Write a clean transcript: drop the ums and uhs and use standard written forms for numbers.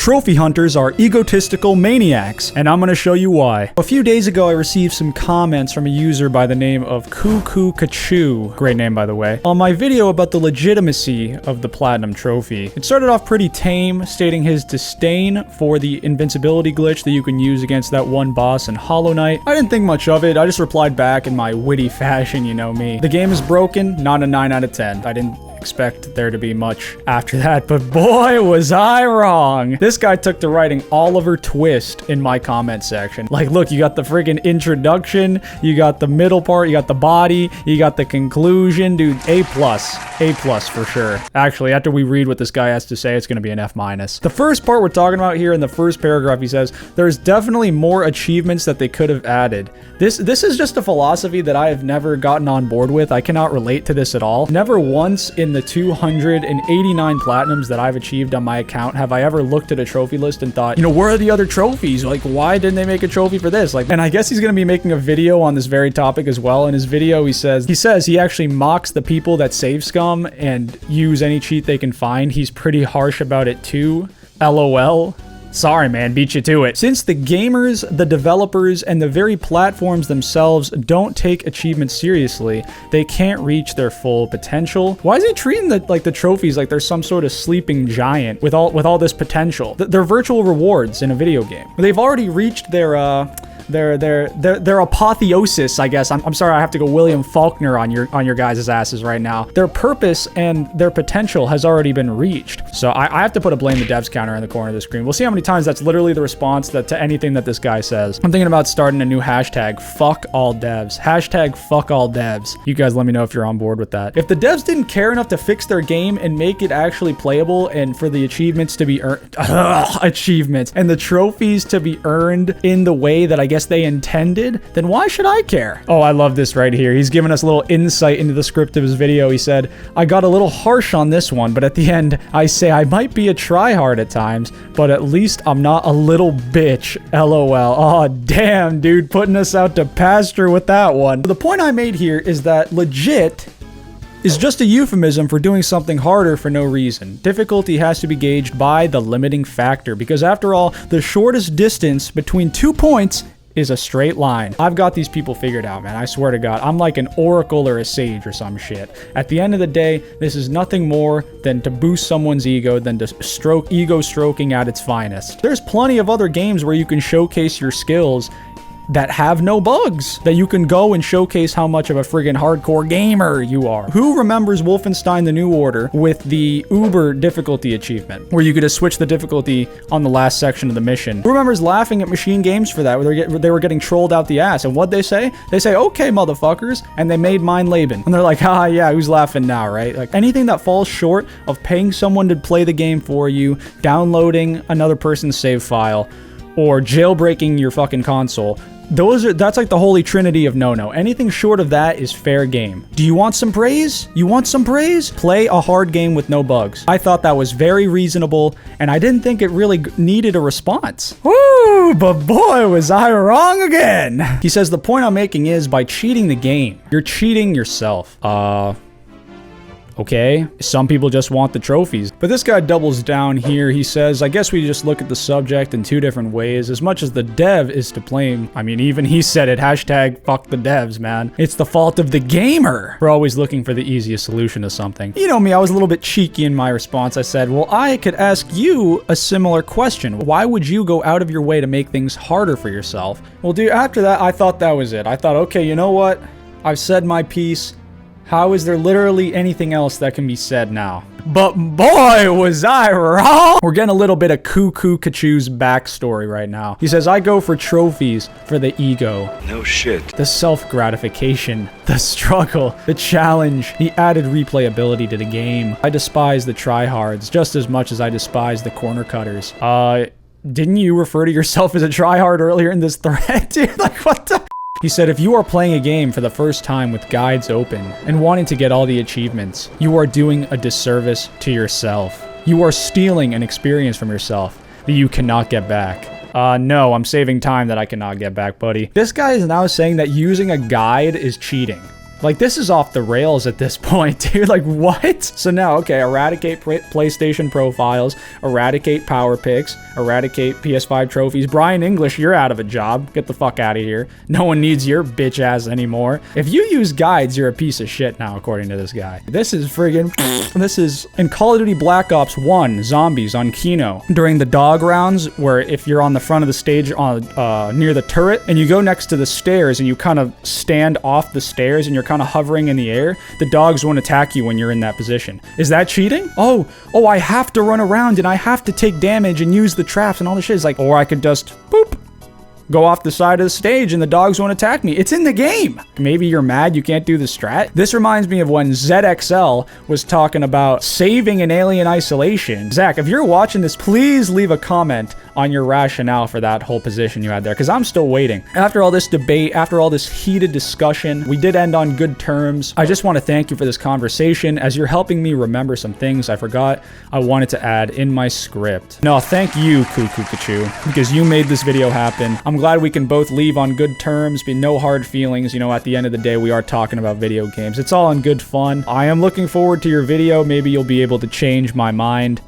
trophy hunters are egotistical maniacs, and I'm gonna show you why. A few days ago, I received some comments from a user by the name of Cuckoo Kachu, great name by the way, on my video about the legitimacy of the platinum trophy. It started off pretty tame, stating his disdain for the invincibility glitch that you can use against that one boss in Hollow Knight. I didn't think much of it, I just replied back in my witty fashion, you know me. The game is broken, not a 9 out of 10. I didn't expect there to be much after that, but boy was I wrong. This guy took to writing Oliver Twist in my comment section. Like, look, you got the friggin' introduction, you got the middle part, you got the body, you got the conclusion. Dude, A+ for sure. Actually, after we read what this guy has to say, it's gonna be an F-. The first part we're talking about here in the first paragraph, he says, there's definitely more achievements that they could have added. This is just a philosophy that I have never gotten on board with. I cannot relate to this at all. Never once in the 289 platinums that I've achieved on my account have I ever looked at a trophy list and thought, you know, where are the other trophies? Like, why didn't they make a trophy for this? Like, and I guess he's gonna be making a video on this very topic as well. In his video, he says he actually mocks the people that save scum and use any cheat they can find. He's pretty harsh about it too. LOL. Sorry, man, beat you to it. Since the gamers, the developers, and the very platforms themselves don't take achievements seriously, they can't reach their full potential. Why is he treating the trophies like they're some sort of sleeping giant with all this potential? They're virtual rewards in a video game. They've already reached their apotheosis, I guess. I'm sorry, I have to go William Faulkner on your guys' asses right now. Their purpose and their potential has already been reached. So I have to put a blame the devs counter in the corner of the screen. We'll see how many times that's literally the response to anything that this guy says. I'm thinking about starting a new hashtag, fuck all devs. Hashtag fuck all devs. You guys let me know if you're on board with that. If the devs didn't care enough to fix their game and make it actually playable and for the achievements to be earned, achievements, and the trophies to be earned in the way that I guess they intended, then why should I care? Oh, I love this right here. He's giving us a little insight into the script of his video. He said, I got a little harsh on this one, but at the end, I say I might be a tryhard at times, but at least I'm not a little bitch. LOL. Oh, damn, dude, putting us out to pasture with that one. The point I made here is that legit is just a euphemism for doing something harder for no reason. Difficulty has to be gauged by the limiting factor, because after all, the shortest distance between 2 points is a straight line. I've got these people figured out, man. I swear to God. I'm like an oracle or a sage or some shit. At the end of the day, this is nothing more than to boost someone's ego, than to ego stroking at its finest. There's plenty of other games where you can showcase your skills that have no bugs, that you can go and showcase how much of a friggin' hardcore gamer you are. Who remembers Wolfenstein: The New Order with the Uber difficulty achievement, where you could just switch the difficulty on the last section of the mission? Who remembers laughing at Machine Games for that, where they were getting trolled out the ass? And what'd they say? They say, okay, motherfuckers, and they made Mine Laban. And they're like, ah, yeah, who's laughing now, right? Like, anything that falls short of paying someone to play the game for you, downloading another person's save file, or jailbreaking your fucking console, that's like the holy trinity of no-no. Anything short of that is fair game. Do you want some praise? You want some praise? Play a hard game with no bugs. I thought that was very reasonable, and I didn't think it really needed a response. Woo, but boy, was I wrong again. He says the point I'm making is, by cheating the game, you're cheating yourself. Okay, some people just want the trophies. But this guy doubles down here. He says, I guess we just look at the subject in two different ways. As much as the dev is to blame, I mean, even he said it, hashtag fuck the devs, man. It's the fault of the gamer. We're always looking for the easiest solution to something. You know me, I was a little bit cheeky in my response. I said, well, I could ask you a similar question. Why would you go out of your way to make things harder for yourself? Well, dude, after that, I thought that was it. I thought, okay, you know what? I've said my piece. How is there literally anything else that can be said now? But boy, was I wrong! We're getting a little bit of Cuckoo Kachu's backstory right now. He says, I go for trophies for the ego. No shit. The self-gratification, the struggle, the challenge, the added replayability to the game. I despise the tryhards just as much as I despise the corner cutters. Didn't you refer to yourself as a tryhard earlier in this thread, dude? Like, what the? He said, if you are playing a game for the first time with guides open and wanting to get all the achievements, you are doing a disservice to yourself. You are stealing an experience from yourself that you cannot get back. No, I'm saving time that I cannot get back, buddy. This guy is now saying that using a guide is cheating. Like, this is off the rails at this point, dude. Like, what? So now, okay, eradicate PlayStation profiles, eradicate power picks, eradicate PS5 trophies. Brian English, you're out of a job. Get the fuck out of here. No one needs your bitch ass anymore. If you use guides, you're a piece of shit now, according to this guy. This is friggin'... This is in Call of Duty Black Ops 1, Zombies on Kino. During the dog rounds, where if you're on the front of the stage on near the turret, and you go next to the stairs, and you kind of stand off the stairs, and you're kind of hovering in the air, the dogs won't attack you when you're in that position. Is that cheating? Oh, I have to run around, and I have to take damage and use the traps and all this shit. It's like, or I could just, boop, go off the side of the stage and the dogs won't attack me. It's in the game. Maybe you're mad you can't do the strat. This reminds me of when ZXL was talking about saving an Alien Isolation. Zach, if you're watching this, please leave a comment on your rationale for that whole position you had there, because I'm still waiting. After all this debate, after all this heated discussion, we did end on good terms. I just want to thank you for this conversation, as you're helping me remember some things I forgot I wanted to add in my script. No, thank you, Cuckoo, because you made this video happen. I'm glad we can both leave on good terms, be no hard feelings. You know, at the end of the day, we are talking about video games. It's all in good fun. I am looking forward to your video. Maybe you'll be able to change my mind.